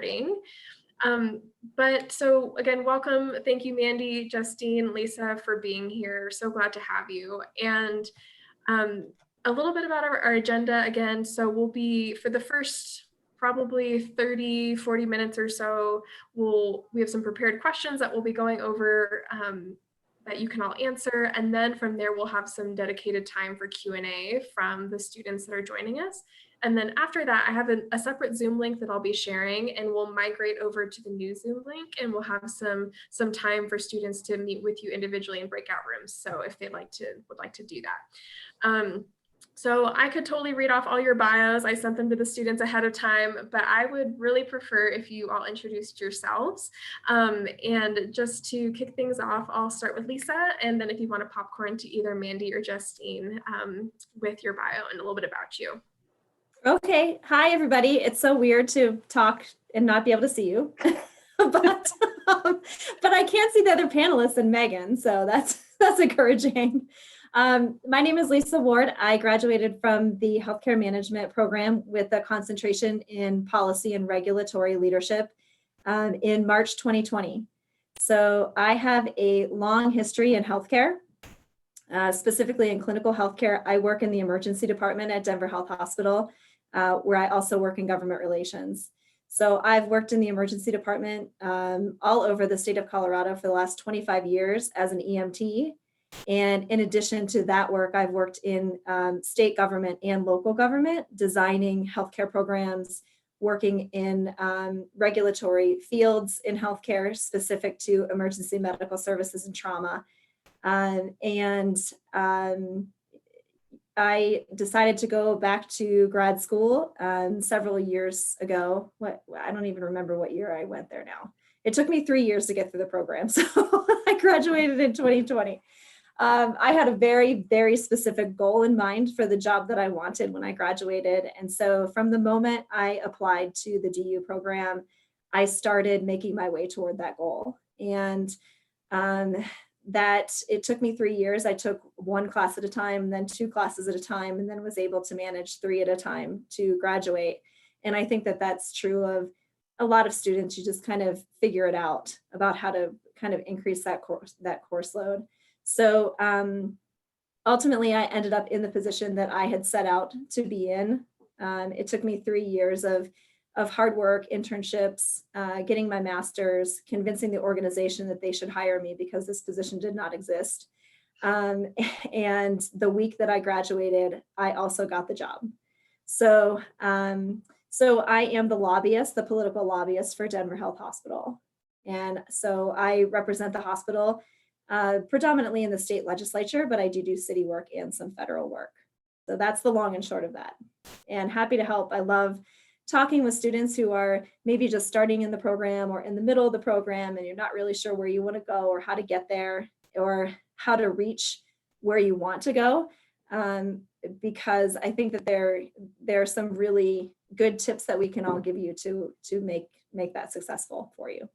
recording. But so again, welcome. Thank you, Mandy, Justine, Lisa, for being here. So glad to have you. And a little bit about our agenda again. So we'll be, for the first probably 30, 40 minutes or so, we have some prepared questions that we'll be going over that you can all answer. And then from there, we'll have some dedicated time for Q&A from the students that are joining us. And then after that, I have a separate Zoom link that I'll be sharing, and we'll migrate over to the new Zoom link, and we'll have some time for students to meet with you individually in breakout rooms. So if they'd would like to do that. So I could totally read off all your bios. I sent them to the students ahead of time, but I would really prefer if you all introduced yourselves. And just to kick things off, I'll start with Lisa, and then if you want to popcorn to either Mandy or Justine with your bio and a little bit about you. Okay. Hi, everybody. It's so weird to talk and not be able to see you, but I can see the other panelists and Megan, so that's encouraging. My name is Lisa Ward. I graduated from the healthcare management program with a concentration in policy and regulatory leadership in March 2020. So I have a long history in healthcare, specifically in clinical healthcare. I work in the emergency department at Denver Health Hospital, where I also work in government relations. So I've worked in the emergency department all over the state of Colorado for the last 25 years as an EMT. And in addition to that work, I've worked in state government and local government, designing healthcare programs, working in regulatory fields in healthcare specific to emergency medical services and trauma. I decided to go back to grad school several years ago. I don't even remember what year I went there now. It took me 3 years to get through the program. So I graduated in 2020. I had a very, very specific goal in mind for the job that I wanted when I graduated. And so from the moment I applied to the DU program, I started making my way toward that goal. And that it took me 3 years. I took one class at a time, then two classes at a time, and then was able to manage three at a time to graduate. And I think that that's true of a lot of students. You just kind of figure it out about how to kind of increase that course load. So ultimately, I ended up in the position that I had set out to be in. It took me 3 years of hard work, internships, getting my master's, convincing the organization that they should hire me because this position did not exist. And the week that I graduated, I also got the job. So I am the lobbyist, the political lobbyist for Denver Health Hospital. And so I represent the hospital predominantly in the state legislature, but I do city work and some federal work. So that's the long and short of that. And happy to help. I love talking with students who are maybe just starting in the program or in the middle of the program, and you're not really sure where you want to go or how to get there or how to reach where you want to go. Because I think that there are some really good tips that we can all give you to make that successful for you.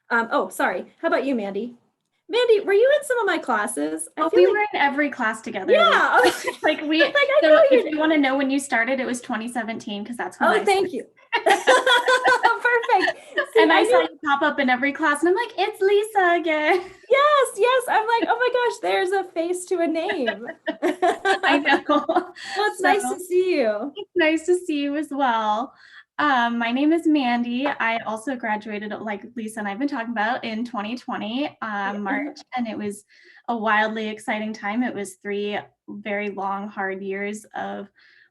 Oh, sorry. How about you, Mandy? Mandy, were you in some of my classes? We were in every class together. Yeah. Like if you want to know when you started, it was 2017 because that's when thank you. Perfect. See, and I saw you pop up in every class and I'm like, it's Lisa again. Yes. I'm like, oh my gosh, there's a face to a name. I know. Well, it's nice to see you. It's nice to see you as well. My name is Mandy. I also graduated, like Lisa and I've been talking about, in 2020, March, and it was a wildly exciting time. It was 3 very long, hard years of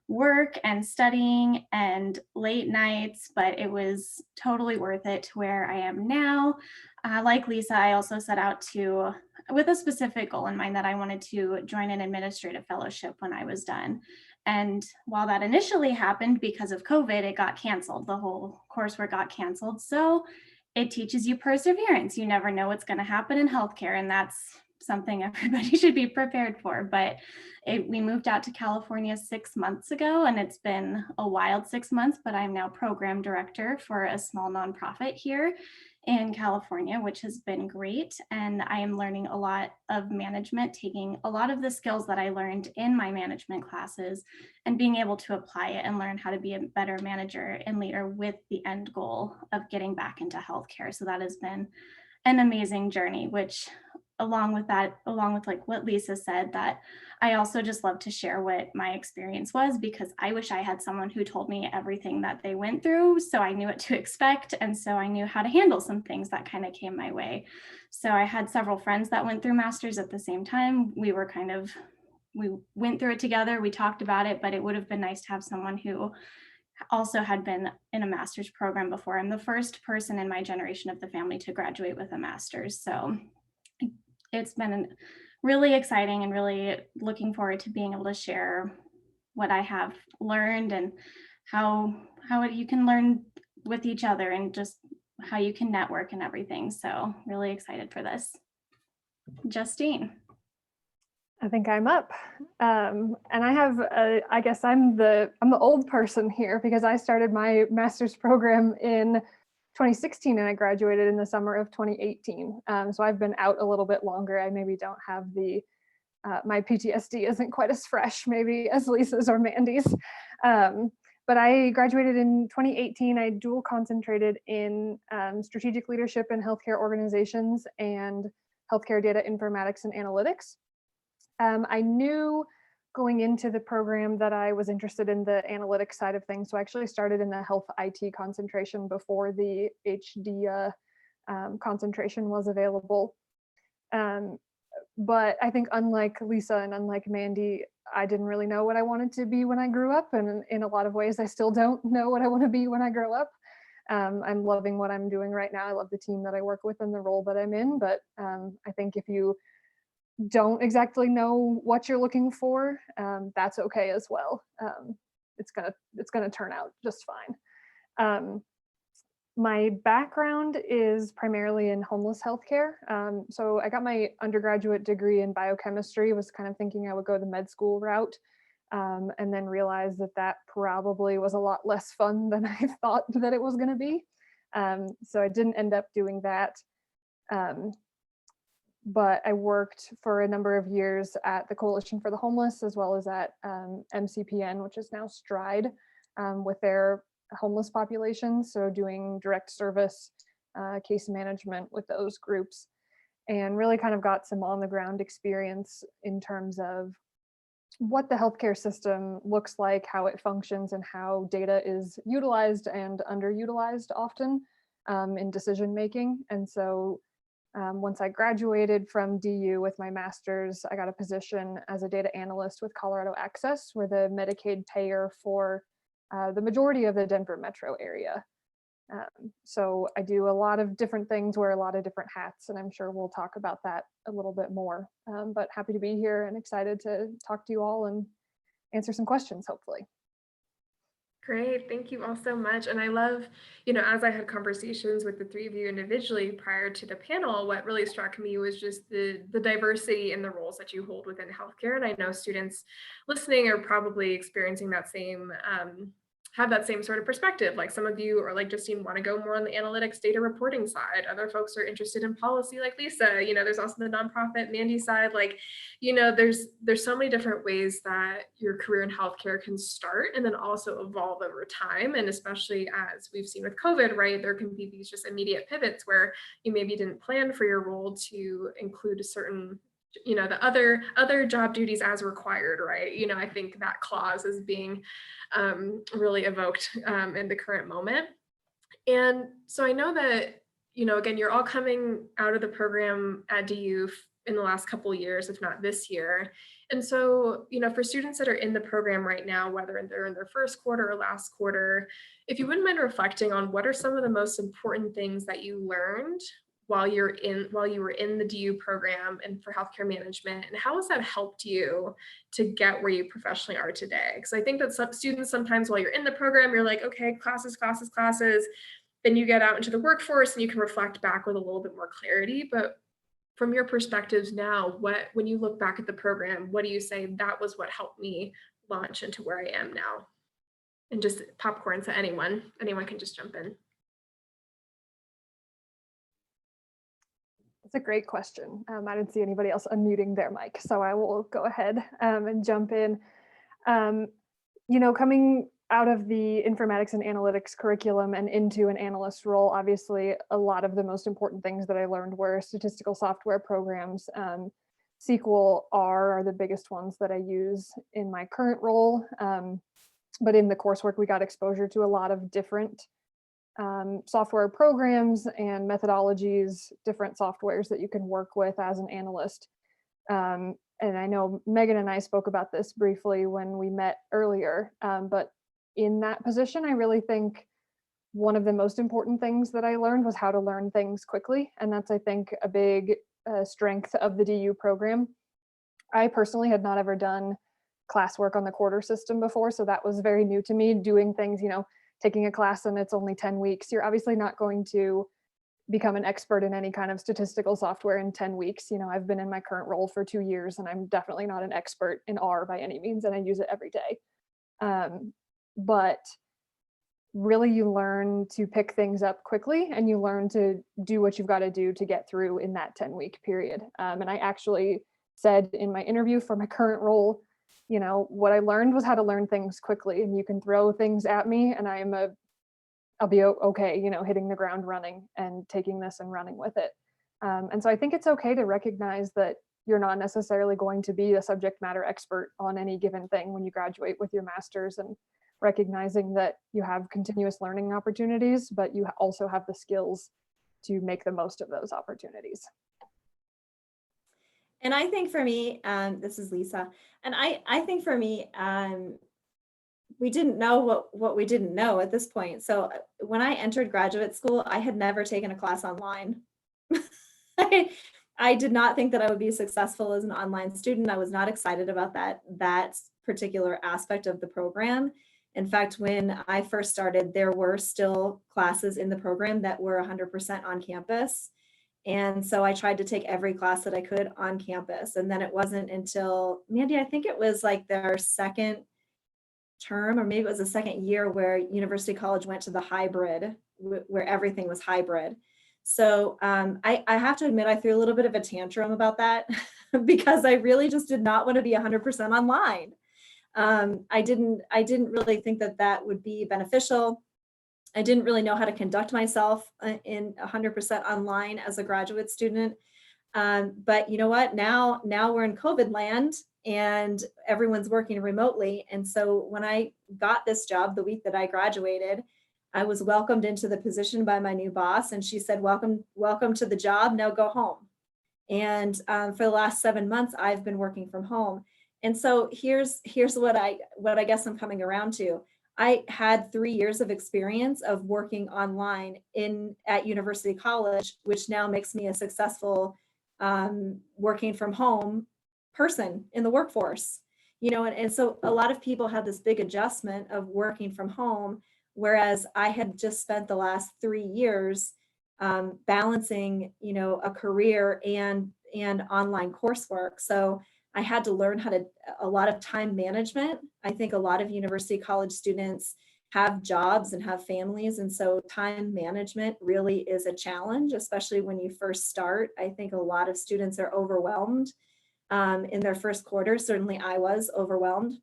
work and studying and late nights, but it was totally worth it to where I am now. Like Lisa, I also set out with a specific goal in mind that I wanted to join an administrative fellowship when I was done. And while that initially happened because of COVID, it got canceled. The whole coursework got canceled. So it teaches you perseverance. You never know what's going to happen in healthcare. And that's something everybody should be prepared for. But we moved out to California 6 months ago, and it's been a wild 6 months, but I'm now program director for a small nonprofit here in California, which has been great. And I am learning a lot of management, taking a lot of the skills that I learned in my management classes and being able to apply it and learn how to be a better manager and leader with the end goal of getting back into healthcare. So that has been an amazing journey, which along with like what Lisa said, that I also just love to share what my experience was, because I wish I had someone who told me everything that they went through, so I knew what to expect, and so I knew how to handle some things that kind of came my way. So I had several friends that went through masters at the same time. We went through it together, we talked about it, but it would have been nice to have someone who also had been in a master's program before. I'm the first person in my generation of the family to graduate with a master's. So it's been really exciting and really looking forward to being able to share what I have learned and how you can learn with each other and just how you can network and everything. So really excited for this. Justine. I think I'm up. And I have, I guess I'm the old person here because I started my master's program in 2016 and I graduated in the summer of 2018. So I've been out a little bit longer. I maybe don't have my PTSD isn't quite as fresh maybe as Lisa's or Mandy's. But I graduated in 2018. I dual concentrated in strategic leadership in healthcare organizations and healthcare data informatics and analytics. I knew going into the program that I was interested in the analytics side of things. So I actually started in the health IT concentration before the HD concentration was available. But I think unlike Lisa and unlike Mandy, I didn't really know what I wanted to be when I grew up. And in a lot of ways, I still don't know what I want to be when I grow up. I'm loving what I'm doing right now. I love the team that I work with and the role that I'm in. But I think if you don't exactly know what you're looking for, that's okay as well. It's gonna turn out just fine. My background is primarily in homeless healthcare. So I got my undergraduate degree in biochemistry, was kind of thinking I would go the med school route, and then realized that probably was a lot less fun than I thought that it was gonna be. So I didn't end up doing that. But I worked for a number of years at the Coalition for the Homeless, as well as at MCPN, which is now Stride, with their homeless population. So doing direct service case management with those groups, and really kind of got some on the ground experience in terms of what the healthcare system looks like, how it functions, and how data is utilized and underutilized often in decision making. And so once I graduated from DU with my master's, I got a position as a data analyst with Colorado Access. We're the Medicaid payer for the majority of the Denver metro area. So I do a lot of different things, wear a lot of different hats, and I'm sure we'll talk about that a little bit more. But happy to be here and excited to talk to you all and answer some questions, hopefully. Great, thank you all so much. And I love, as I had conversations with the three of you individually prior to the panel, what really struck me was just the diversity in the roles that you hold within healthcare. And I know students listening are probably experiencing that same, have that same sort of perspective. Like some of you are like Justine, want to go more on the analytics data reporting side. Other folks are interested in policy like Lisa. There's also the nonprofit Mandy side. Like, there's so many different ways that your career in healthcare can start and then also evolve over time. And especially as we've seen with COVID, right, there can be these just immediate pivots where you maybe didn't plan for your role to include a certain the other job duties as required, right? I think that clause is being really evoked in the current moment. And so I know that, again, you're all coming out of the program at DU in the last couple of years, if not this year. And so, for students that are in the program right now, whether they're in their first quarter or last quarter, if you wouldn't mind reflecting on what are some of the most important things that you learned while you were in the DU program and for healthcare management, and how has that helped you to get where you professionally are today? Because I think that some students sometimes while you're in the program, you're like, okay, classes, then you get out into the workforce and you can reflect back with a little bit more clarity. But from your perspectives now, when you look back at the program, what do you say that was what helped me launch into where I am now? And just popcorn, so anyone can just jump in. That's a great question. I didn't see anybody else unmuting their mic, so I will go ahead and jump in. Coming out of the informatics and analytics curriculum and into an analyst role, obviously a lot of the most important things that I learned were statistical software programs. SQL, R are the biggest ones that I use in my current role. But in the coursework, we got exposure to a lot of different software programs and methodologies, different softwares that you can work with as an analyst. And I know Megan and I spoke about this briefly when we met earlier, but in that position, I really think one of the most important things that I learned was how to learn things quickly. And that's, I think, a big strength of the DU program. I personally had not ever done classwork on the quarter system before, so that was very new to me, doing things, taking a class and it's only 10 weeks. You're obviously not going to become an expert in any kind of statistical software in 10 weeks. I've been in my current role for 2 years and I'm definitely not an expert in R by any means, and I use it every day. But really you learn to pick things up quickly and you learn to do what you've got to do to get through in that 10-week period. And I actually said in my interview for my current role, what I learned was how to learn things quickly, and you can throw things at me and I'll be okay, hitting the ground running and taking this and running with it. And so I think it's okay to recognize that you're not necessarily going to be a subject matter expert on any given thing when you graduate with your master's, and recognizing that you have continuous learning opportunities, but you also have the skills to make the most of those opportunities. And I think for me, this is Lisa, and I think for me, we didn't know what we didn't know at this point. So when I entered graduate school, I had never taken a class online. I did not think that I would be successful as an online student. I was not excited about that particular aspect of the program. In fact, when I first started, there were still classes in the program that were 100% on campus. And so I tried to take every class that I could on campus. And then it wasn't until, Mandy, I think it was like their second term, or maybe it was the second year, where University College went to the hybrid, where everything was hybrid. So I have to admit, I threw a little bit of a tantrum about that because I really just did not want to be 100% online. I didn't really think that would be beneficial. I didn't really know how to conduct myself in 100% online as a graduate student. But you know what? Now we're in COVID land and everyone's working remotely. And so when I got this job the week that I graduated, I was welcomed into the position by my new boss, and she said, welcome to the job, now go home. And for the last 7 months, I've been working from home. And so here's what I guess I'm coming around to. I had 3 years of experience of working online at University College, which now makes me a successful working from home person in the workforce. And so a lot of people have this big adjustment of working from home, whereas I had just spent the last 3 years balancing, a career and online coursework. So I had to learn a lot of time management. I think a lot of University College students have jobs and have families. And so time management really is a challenge, especially when you first start. I think a lot of students are overwhelmed in their first quarter. Certainly I was overwhelmed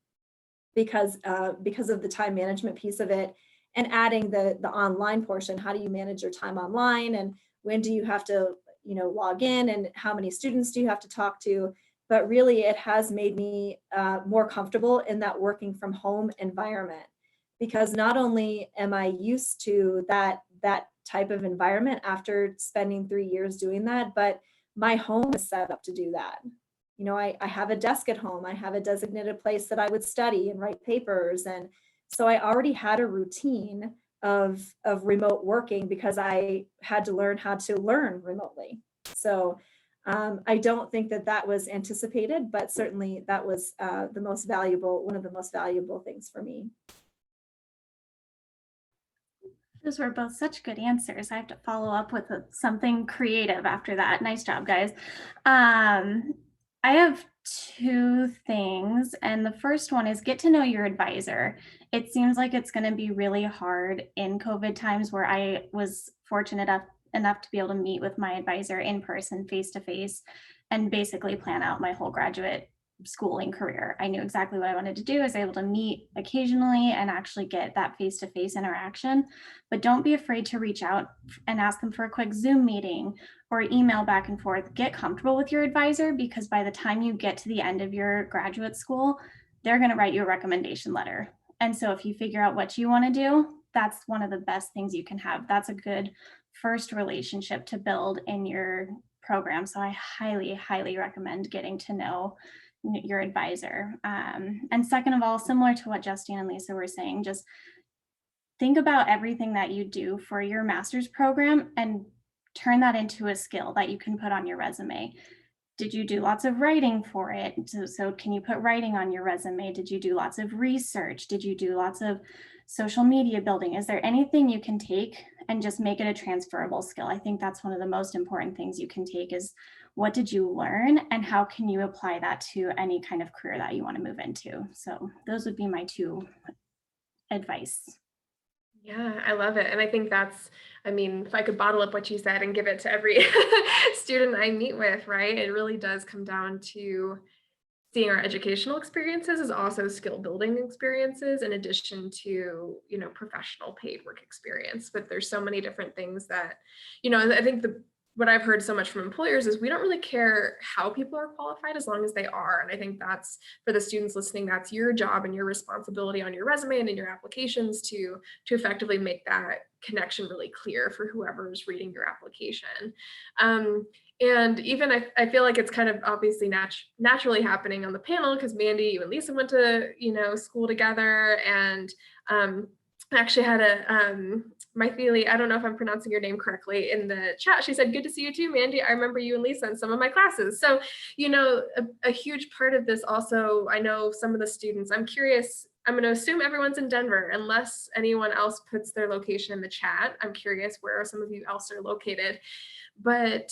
because of the time management piece of it, and adding the online portion. How do you manage your time online, and when do you have to, log in, and how many students do you have to talk to? But really it has made me more comfortable in that working from home environment, because not only am I used to that type of environment after spending 3 years doing that, but my home is set up to do that. I have a desk at home. I have a designated place that I would study and write papers. And so I already had a routine of remote working because I had to learn how to learn remotely. So I don't think that was anticipated, but certainly that was one of the most valuable things for me. Those were both such good answers. I have to follow up with something creative after that. Nice job, guys. I have two things, and the first one is get to know your advisor. It seems like it's going to be really hard in COVID times, where I was fortunate enough to be able to meet with my advisor in person, face to face, and basically plan out my whole graduate schooling career. I knew exactly what I wanted to do. I was able to meet occasionally and actually get that face-to-face interaction. But don't be afraid to reach out and ask them for a quick Zoom meeting or email back and forth. Get comfortable with your advisor, because by the time you get to the end of your graduate school, they're going to write you a recommendation letter. And so if you figure out what you want to do, that's one of the best things you can have. That's a good first relationship to build in your program. So I highly, highly recommend getting to know your advisor. And second of all, similar to what Justine and Lisa were saying, just think about everything that you do for your master's program and turn that into a skill that you can put on your resume. Did you do lots of writing for it? So can you put writing on your resume? Did you do lots of research? Did you do lots of social media building? Is there anything you can take and just make it a transferable skill? I think that's one of the most important things you can take is, what did you learn and how can you apply that to any kind of career that you want to move into? So those would be my two advice. Yeah, I love it. And I think that's, I mean, if I could bottle up what you said and give it to every student I meet with, right? It really does come down to seeing our educational experiences as also skill building experiences, in addition to, you know, professional paid work experience. But there's so many different things that, you know, I think what I've heard so much from employers is we don't really care how people are qualified as long as they are. And I think that's, for the students listening, that's your job and your responsibility on your resume and in your applications to effectively make that connection really clear for whoever's reading your application. And even I feel like it's kind of obviously naturally happening on the panel, because Mandy, you and Lisa went to, you know, school together, and I actually had my Thiele, I don't know if I'm pronouncing your name correctly, in the chat. She said, good to see you too, Mandy. I remember you and Lisa in some of my classes. So, you know, a huge part of this also, I know some of the students, I'm curious, I'm going to assume everyone's in Denver, unless anyone else puts their location in the chat. I'm curious where some of you else are located. But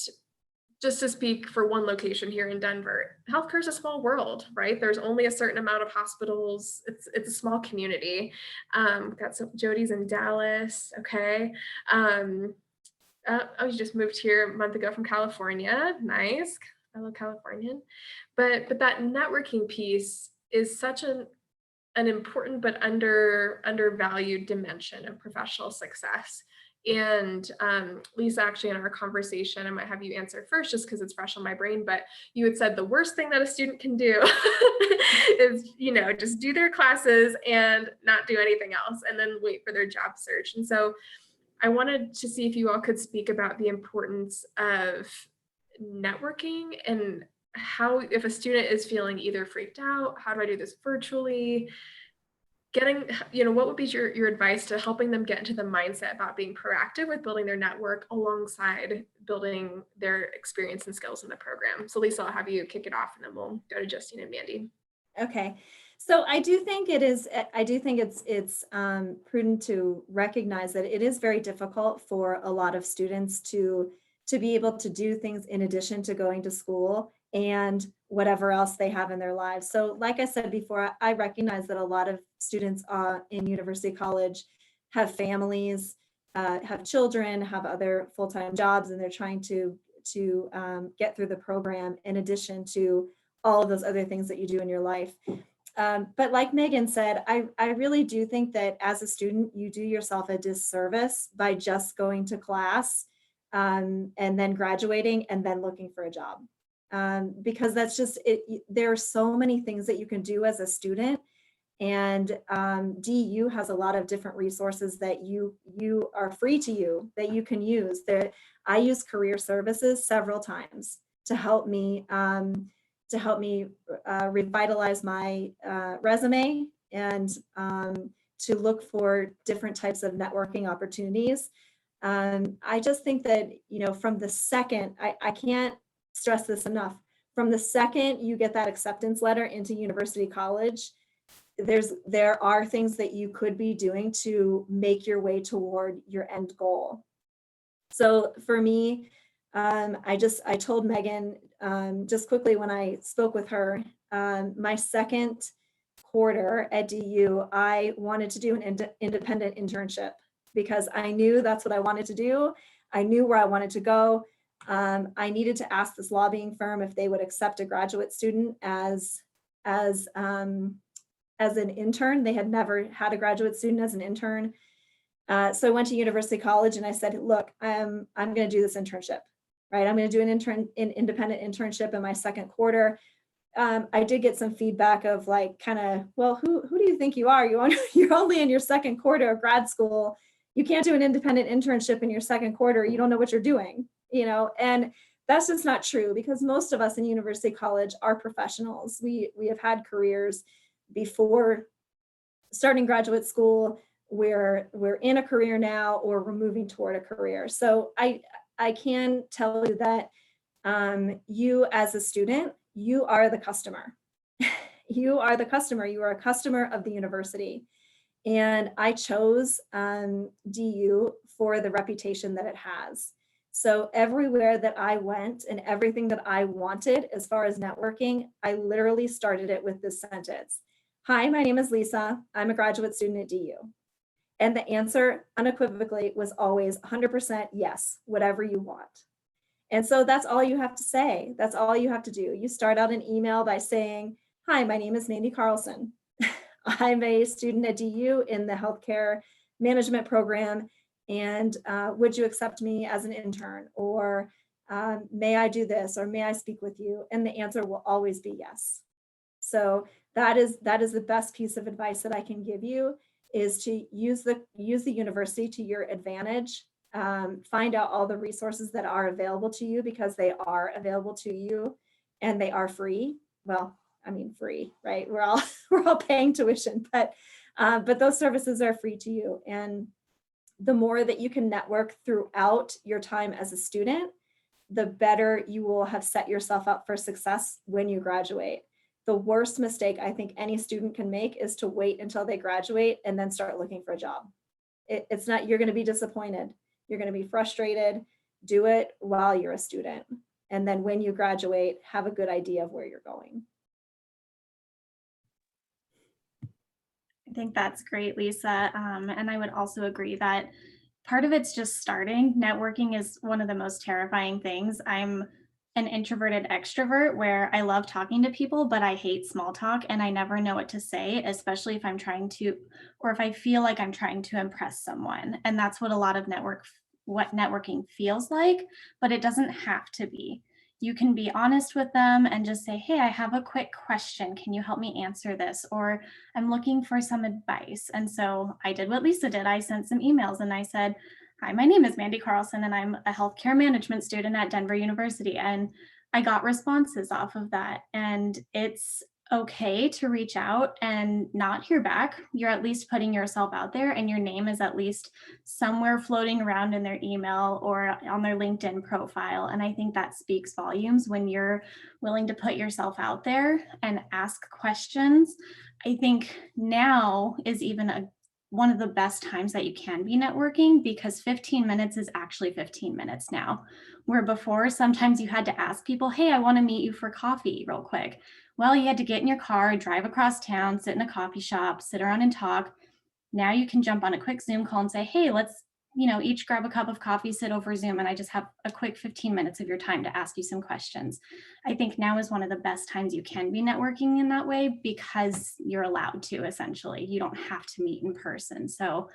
just to speak for one location here in Denver, healthcare is a small world, right? There's only a certain amount of hospitals. It's a small community. Got some Jody's in Dallas. Okay. You just moved here a month ago from California. Nice, fellow Californian. But that networking piece is such an important but undervalued dimension of professional success. And Lisa, actually in our conversation, I might have you answer first just because it's fresh on my brain, but you had said the worst thing that a student can do is, you know, just do their classes and not do anything else and then wait for their job search. And so I wanted to see if you all could speak about the importance of networking and how, if a student is feeling either freaked out, how do I do this virtually? Getting, you know, what would be your advice to helping them get into the mindset about being proactive with building their network alongside building their experience and skills in the program? So Lisa, I'll have you kick it off and then we'll go to Justine and Mandy. Okay. So I do think it's prudent to recognize that it is very difficult for a lot of students to be able to do things in addition to going to school and whatever else they have in their lives. So like I said before, I recognize that a lot of students in university college have families, have children, have other full-time jobs, and they're trying to get through the program in addition to all of those other things that you do in your life. But like Megan said, I really do think that as a student, you do yourself a disservice by just going to class and then graduating and then looking for a job. Because that's just it. There are so many things that you can do as a student, and DU has a lot of different resources that you are free to you that you can use. I use career services several times to help me revitalize my resume and to look for different types of networking opportunities. I just think that, you know, from the second, I can't stress this enough, from the second you get that acceptance letter into university college, there are things that you could be doing to make your way toward your end goal. So for me, I told Megan just quickly when I spoke with her, my second quarter at DU, I wanted to do an independent internship because I knew that's what I wanted to do. I knew where I wanted to go. I needed to ask this lobbying firm if they would accept a graduate student as an intern. They had never had a graduate student as an intern. So I went to University College and I said, look, I'm going to do this internship, right? I'm going to do an independent internship in my second quarter. I did get some feedback of like, kind of, well, who do you think you are? You're only in your second quarter of grad school. You can't do an independent internship in your second quarter. You don't know what you're doing, and that's just not true because most of us in University College are professionals. We have had careers before starting graduate school. We're in a career now, or we're moving toward a career. So I can tell you that you as a student, you are the customer. You are the customer. You are a customer of the university. And I chose DU for the reputation that it has. So everywhere that I went and everything that I wanted as far as networking, I literally started it with this sentence. Hi, my name is Lisa. I'm a graduate student at DU. And the answer unequivocally was always 100% yes, whatever you want. And so that's all you have to say. That's all you have to do. You start out an email by saying, hi, my name is Mandy Carlson. I'm a student at DU in the healthcare management program. And would you accept me as an intern? Or may I do this? Or may I speak with you? And the answer will always be yes. So that is the best piece of advice that I can give you, is to use the university to your advantage. Find out all the resources that are available to you, because they are available to you and they are free. Well, I mean, free, right? We're all paying tuition, but those services are free to you. And the more that you can network throughout your time as a student, the better you will have set yourself up for success when you graduate. The worst mistake I think any student can make is to wait until they graduate and then start looking for a job. It's not, you're going to be disappointed. You're going to be frustrated. Do it while you're a student. And then when you graduate, have a good idea of where you're going. I think that's great, Lisa. And I would also agree that part of it's just starting. Networking is one of the most terrifying things. I'm an introverted extrovert where I love talking to people, but I hate small talk and I never know what to say, especially if I'm trying to, or if I feel like I'm trying to impress someone. And that's what a lot of what networking feels like, but it doesn't have to be. You can be honest with them and just say, hey, I have a quick question. Can you help me answer this? Or I'm looking for some advice. And so I did what Lisa did. I sent some emails and I said, hi, my name is Mandy Carlson and I'm a healthcare management student at Denver University. And I got responses off of that. And it's okay to reach out and not hear back. You're at least putting yourself out there and your name is at least somewhere floating around in their email or on their LinkedIn profile. And I think that speaks volumes when you're willing to put yourself out there and ask questions. I think now is even one of the best times that you can be networking, because 15 minutes is actually 15 minutes now, where before sometimes you had to ask people, hey, I want to meet you for coffee real quick. Well, you had to get in your car, drive across town, sit in a coffee shop, sit around and talk. Now you can jump on a quick Zoom call and say, hey, let's each grab a cup of coffee, sit over Zoom, and I just have a quick 15 minutes of your time to ask you some questions. I think now is one of the best times you can be networking in that way, because you're allowed to, essentially. You don't have to meet in person. So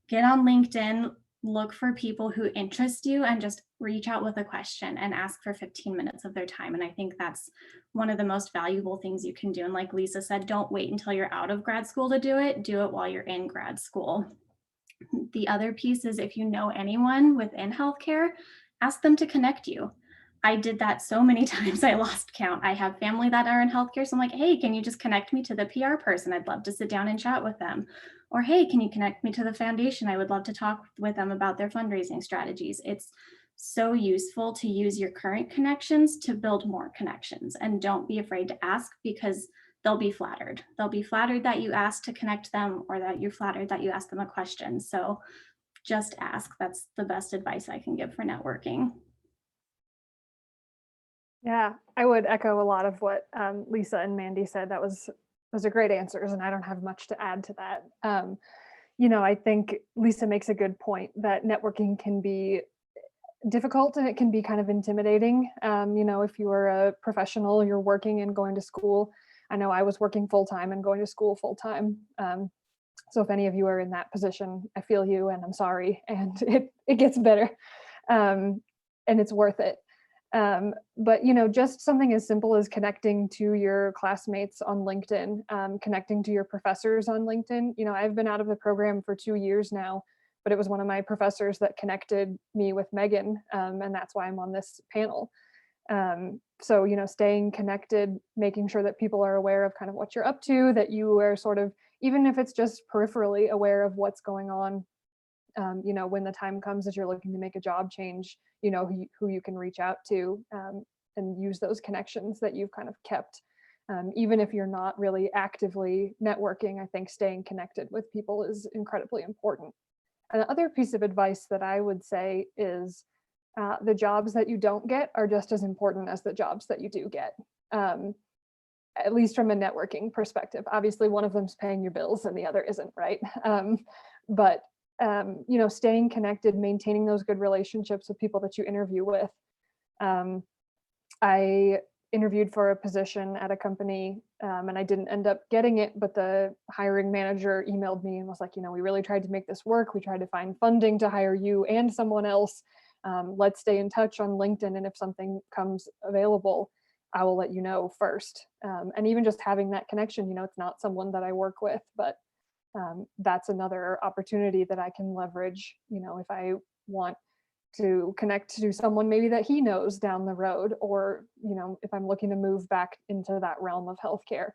get on LinkedIn, look for people who interest you and just reach out with a question and ask for 15 minutes of their time. And I think that's one of the most valuable things you can do. And like Lisa said, don't wait until you're out of grad school to do it. Do it while you're in grad school. The other piece is, if you know anyone within healthcare, ask them to connect you. I did that so many times I lost count. I have family that are in healthcare, so I'm like, hey, can you just connect me to the PR person? I'd love to sit down and chat with them. Or hey, can you connect me to the foundation? I would love to talk with them about their fundraising strategies. It's so useful to use your current connections to build more connections, and don't be afraid to ask, because they'll be flattered. They'll be flattered that you asked to connect them, or that you're flattered that you asked them a question. So just ask. That's the best advice I can give for networking. Yeah, I would echo a lot of what Lisa and Mandy said. Those are great answers, and I don't have much to add to that. I think Lisa makes a good point that networking can be difficult and it can be kind of intimidating. If you are a professional, you're working and going to school. I know I was working full time and going to school full time. So if any of you are in that position, I feel you and I'm sorry, and it gets better, and it's worth it. But just something as simple as connecting to your classmates on LinkedIn, connecting to your professors on LinkedIn. I've been out of the program for 2 years now, but it was one of my professors that connected me with Megan, and that's why I'm on this panel. So staying connected, making sure that people are aware of kind of what you're up to, that you are sort of, even if it's just peripherally aware of what's going on, when the time comes as you're looking to make a job change, who you can reach out to, and use those connections that you've kind of kept. Even if you're not really actively networking, I think staying connected with people is incredibly important. And the other piece of advice that I would say is the jobs that you don't get are just as important as the jobs that you do get, at least from a networking perspective. Obviously, one of them's paying your bills and the other isn't, right? But staying connected, maintaining those good relationships with people that you interview with. I interviewed for a position at a company, and I didn't end up getting it, but the hiring manager emailed me and was like, we really tried to make this work. We tried to find funding to hire you and someone else. Let's stay in touch on LinkedIn, and if something comes available, I will let you know first. And even just having that connection, it's not someone that I work with, but that's another opportunity that I can leverage, if I want to connect to someone maybe that he knows down the road, or, if I'm looking to move back into that realm of healthcare.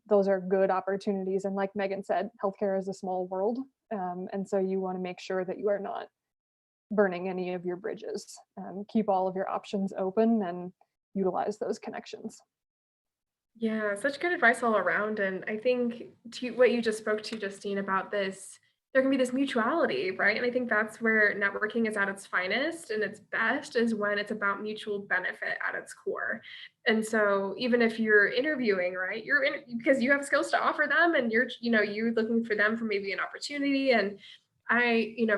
Those are good opportunities. And like Megan said, healthcare is a small world. And so you want to make sure that you are not burning any of your bridges. Keep all of your options open and utilize those connections. Yeah, such good advice all around. And I think what you just spoke to, Justine, about this, there can be this mutuality, right? And I think that's where networking is at its finest and its best, is when it's about mutual benefit at its core. And so even if you're interviewing, right, because you have skills to offer them, and you're looking for them for maybe an opportunity. And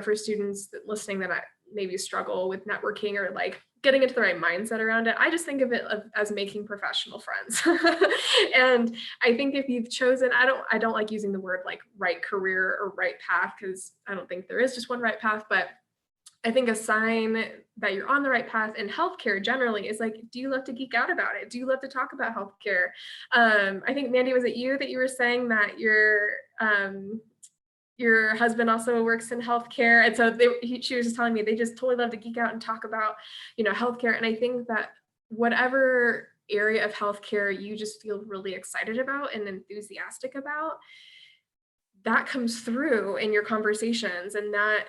for students listening that maybe struggle with networking or like getting into the right mindset around it, I just think of it as making professional friends. And I think if you've chosen, I don't like using the word like right career or right path, because I don't think there is just one right path, but I think a sign that you're on the right path in healthcare generally is like, do you love to geek out about it? Do you love to talk about healthcare? I think, Mandy, was it you that you were saying that your husband also works in healthcare? And so she was just telling me they just totally love to geek out and talk about, healthcare. And I think that whatever area of healthcare you just feel really excited about and enthusiastic about, that comes through in your conversations, and that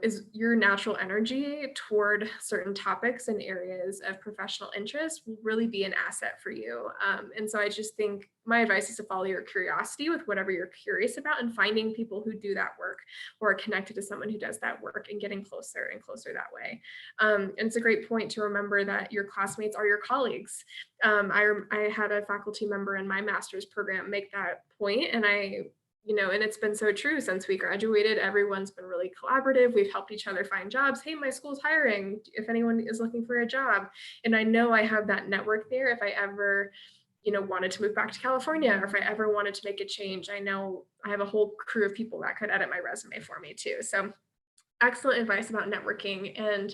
is your natural energy toward certain topics and areas of professional interest will really be an asset for you. And so I just think my advice is to follow your curiosity with whatever you're curious about, and finding people who do that work or are connected to someone who does that work, and getting closer and closer that way. And it's a great point to remember that your classmates are your colleagues. I had a faculty member in my master's program make that point, and and it's been so true since we graduated. Everyone's been really collaborative. We've helped each other find jobs. Hey, my school's hiring if anyone is looking for a job. And I know I have that network there if I ever, wanted to move back to California, or if I ever wanted to make a change. I know I have a whole crew of people that could edit my resume for me too. So excellent advice about networking. And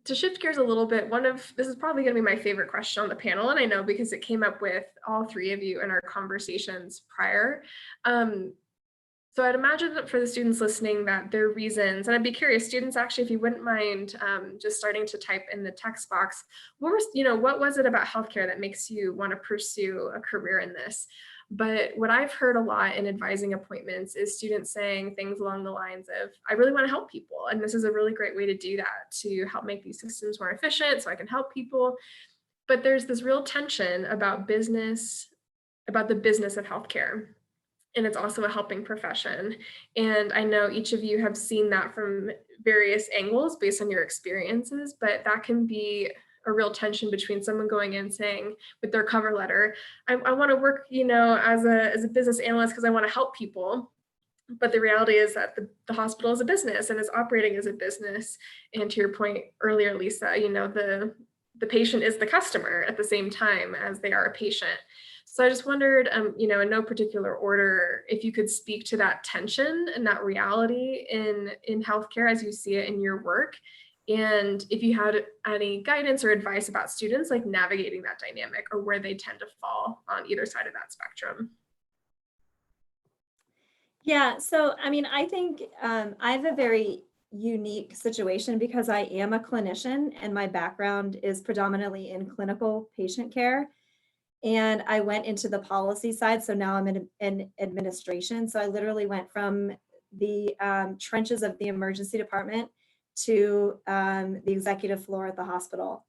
to shift gears a little bit, this is probably going to be my favorite question on the panel, and I know because it came up with all three of you in our conversations prior. So I'd imagine that for the students listening, that their reasons, and I'd be curious, students, actually, if you wouldn't mind just starting to type in the text box, what was it about healthcare that makes you want to pursue a career in this? But what I've heard a lot in advising appointments is students saying things along the lines of, I really want to help people. And this is a really great way to do that, to help make these systems more efficient so I can help people. But there's this real tension about business about the business of healthcare. And it's also a helping profession. And I know each of you have seen that from various angles based on your experiences, but that can be a real tension between someone going in saying with their cover letter, I want to work, as a business analyst because I want to help people. But the reality is that the hospital is a business and is operating as a business. And to your point earlier, Lisa, the patient is the customer at the same time as they are a patient. So I just wondered, in no particular order, if you could speak to that tension and that reality in healthcare as you see it in your work, and if you had any guidance or advice about students like navigating that dynamic or where they tend to fall on either side of that spectrum. Yeah, so I mean, I think I have a very unique situation because I am a clinician and my background is predominantly in clinical patient care. And I went into the policy side. So now I'm in administration. So I literally went from the trenches of the emergency department to the executive floor at the hospital.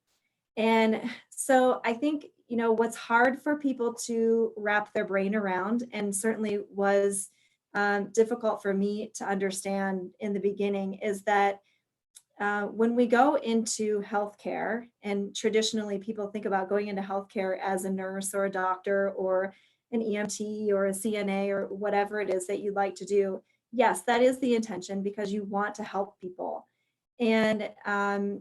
And so I think, what's hard for people to wrap their brain around, and certainly was difficult for me to understand in the beginning, is that when we go into healthcare, and traditionally people think about going into healthcare as a nurse or a doctor or an EMT or a CNA or whatever it is that you'd like to do. Yes, that is the intention because you want to help people. And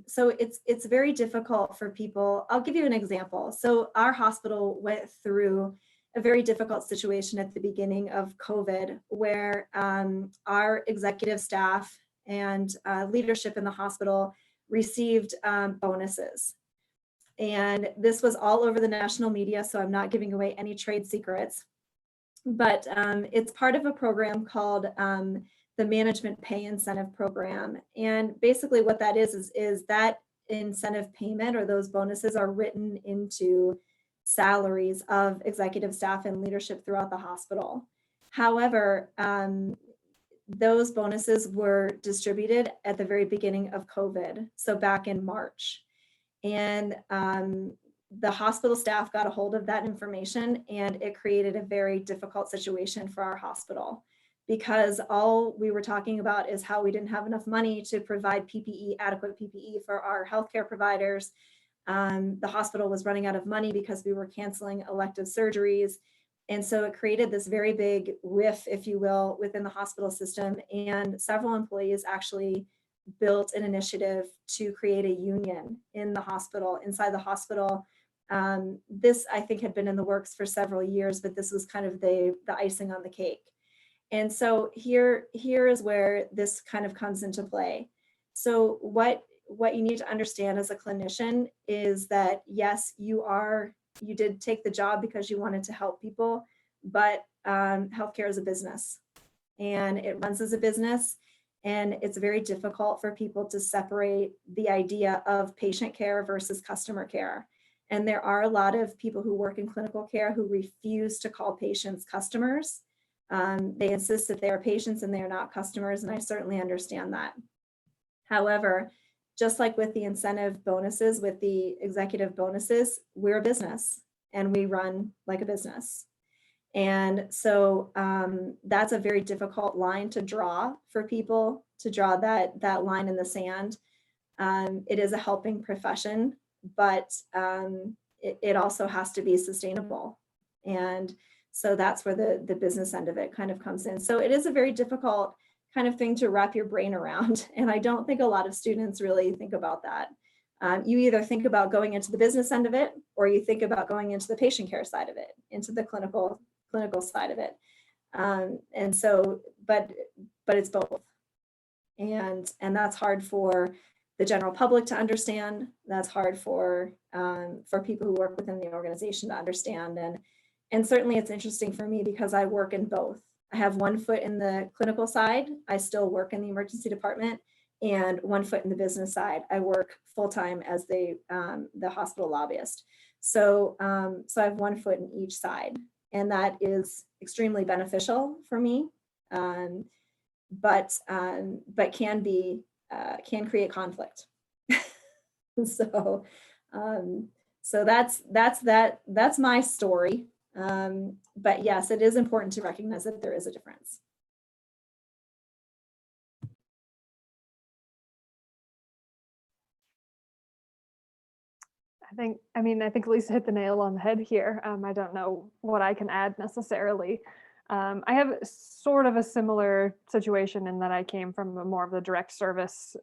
so it's very difficult for people. I'll give you an example. So our hospital went through a very difficult situation at the beginning of COVID where our executive staff and leadership in the hospital received bonuses. And this was all over the national media, so I'm not giving away any trade secrets. But it's part of a program called the Management Pay Incentive Program. And basically what that is that incentive payment or those bonuses are written into salaries of executive staff and leadership throughout the hospital. However, those bonuses were distributed at the very beginning of COVID, so back in March. And the hospital staff got a hold of that information, and it created a very difficult situation for our hospital because all we were talking about is how we didn't have enough money to provide PPE, adequate PPE for our healthcare providers. The hospital was running out of money because we were canceling elective surgeries. And so it created this very big rift, if you will, within the hospital system. And several employees actually built an initiative to create a union in the hospital, inside the hospital. This, I think, had been in the works for several years, but this was kind of the icing on the cake. And so here is where this kind of comes into play. So what you need to understand as a clinician is that, yes, you did take the job because you wanted to help people, but healthcare is a business and it runs as a business. And it's very difficult for people to separate the idea of patient care versus customer care. And there are a lot of people who work in clinical care who refuse to call patients customers. They insist that they are patients and they are not customers, and I certainly understand that. However, just like with the incentive bonuses, with the executive bonuses, we're a business and we run like a business. And so that's a very difficult line to draw for people, to draw that line in the sand. It is a helping profession, but it also has to be sustainable. And so that's where the business end of it kind of comes in. So it is a very difficult kind of thing to wrap your brain around. And I don't think a lot of students really think about that. You either think about going into the business end of it, or you think about going into the patient care side of it, into the clinical side of it. And so, but it's both. And that's hard for the general public to understand. That's hard for people who work within the organization to understand. And certainly it's interesting for me because I work in both. I have one foot in the clinical side. I still work in the emergency department, and one foot in the business side. I work full-time as the hospital lobbyist. So I have one foot in each side, and that is extremely beneficial for me, but can create conflict. So that's my story. But yes, it is important to recognize that there is a difference. I think Lisa hit the nail on the head here. I don't know what I can add necessarily. I have sort of a similar situation in that I came from more of the direct service,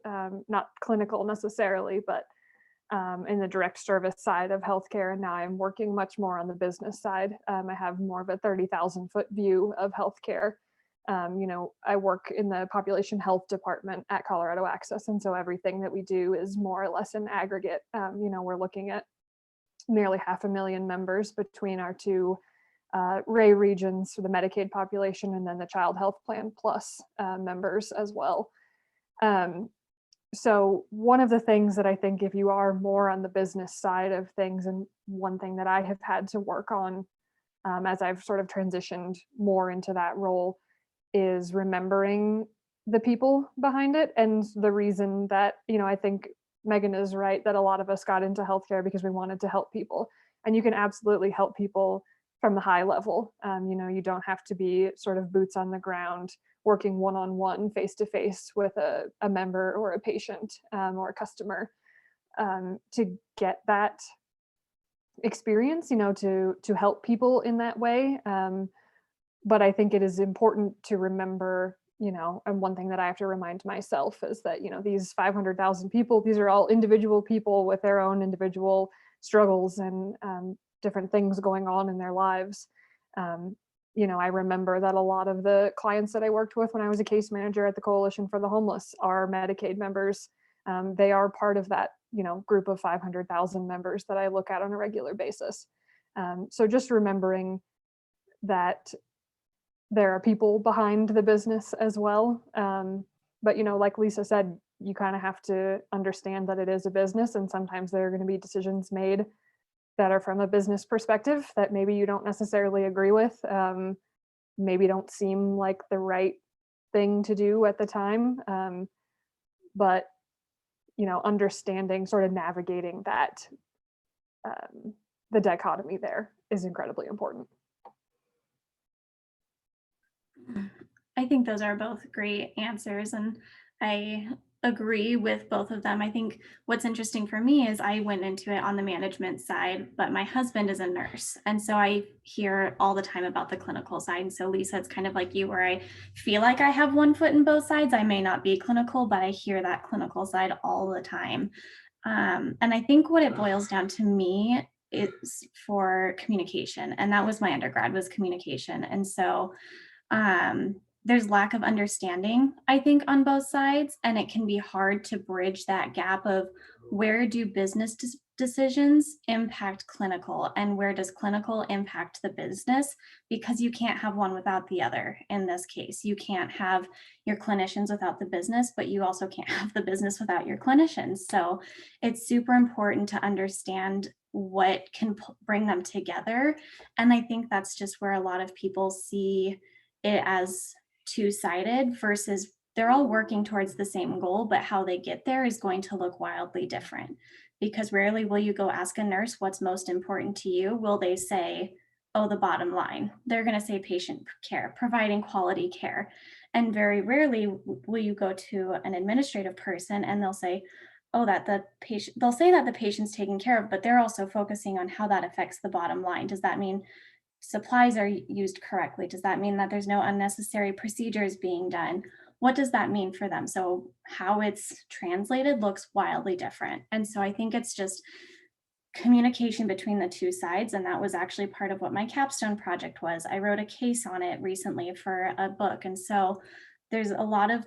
not clinical necessarily, but in the direct service side of healthcare. And now I'm working much more on the business side. I have more of a 30,000 foot view of healthcare. I work in the population health department at Colorado Access. And so everything that we do is more or less an aggregate. We're looking at nearly 500,000 members between our two RAY regions for the Medicaid population, and then the Child Health Plan Plus members as well. So one of the things that I think, if you are more on the business side of things, and one thing that I have had to work on as I've sort of transitioned more into that role, is remembering the people behind it. And the reason that, I think Megan is right, that a lot of us got into healthcare because we wanted to help people. And you can absolutely help people from the high level. You don't have to be sort of boots on the ground, working one-on-one, face-to-face with a member or a patient or a customer to get that experience, to help people in that way. But I think it is important to remember, and one thing that I have to remind myself is that, these 500,000 people, these are all individual people with their own individual struggles and different things going on in their lives. I remember that a lot of the clients that I worked with when I was a case manager at the Coalition for the Homeless are Medicaid members. They are part of that, group of 500,000 members that I look at on a regular basis. So just remembering that there are people behind the business as well. But, like Lisa said, you kind of have to understand that it is a business, and sometimes there are going to be decisions made that are from a business perspective that maybe you don't necessarily agree with, maybe don't seem like the right thing to do at the time. But, understanding, sort of navigating that, the dichotomy there is incredibly important. I think those are both great answers, and I agree with both of them. I think what's interesting for me is I went into it on the management side, but my husband is a nurse. And so I hear all the time about the clinical side. And so Lisa, it's kind of like you, where I feel like I have one foot in both sides. I may not be clinical, but I hear that clinical side all the time. And I think what it boils down to me is for communication. And that was my undergrad, was communication. And so there's lack of understanding, I think, on both sides, and it can be hard to bridge that gap of where do business decisions impact clinical and where does clinical impact the business, because you can't have one without the other. In this case, you can't have your clinicians without the business, but you also can't have the business without your clinicians. So it's super important to understand what can bring them together. And I think that's just where a lot of people see it as two-sided versus they're all working towards the same goal, but how they get there is going to look wildly different. Because rarely will you go ask a nurse what's most important to you. Will they say, oh, the bottom line? They're going to say patient care, providing quality care. And very rarely will you go to an administrative person and they'll say, oh, that the patient, they'll say that the patient's taken care of, but they're also focusing on how that affects the bottom line. Does that mean supplies are used correctly? Does that mean that there's no unnecessary procedures being done? What does that mean for them? So how it's translated looks wildly different. And so I think it's just communication between the two sides. And that was actually part of what my capstone project was. I wrote a case on it recently for a book. And so there's a lot of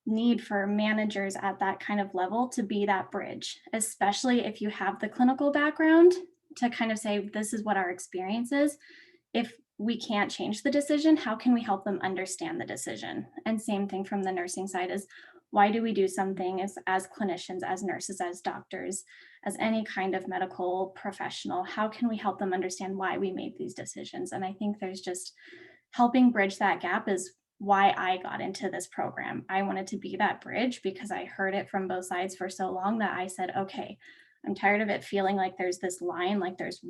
need for managers at that kind of level to be that bridge, especially if you have the clinical background, to kind of say, this is what our experience is. If we can't change the decision, how can we help them understand the decision? And same thing from the nursing side is, why do we do something as clinicians, as nurses, as doctors, as any kind of medical professional? How can we help them understand why we made these decisions? And I think there's just helping bridge that gap is why I got into this program. I wanted to be that bridge because I heard it from both sides for so long that I said, okay, I'm tired of it feeling like there's this line, like there's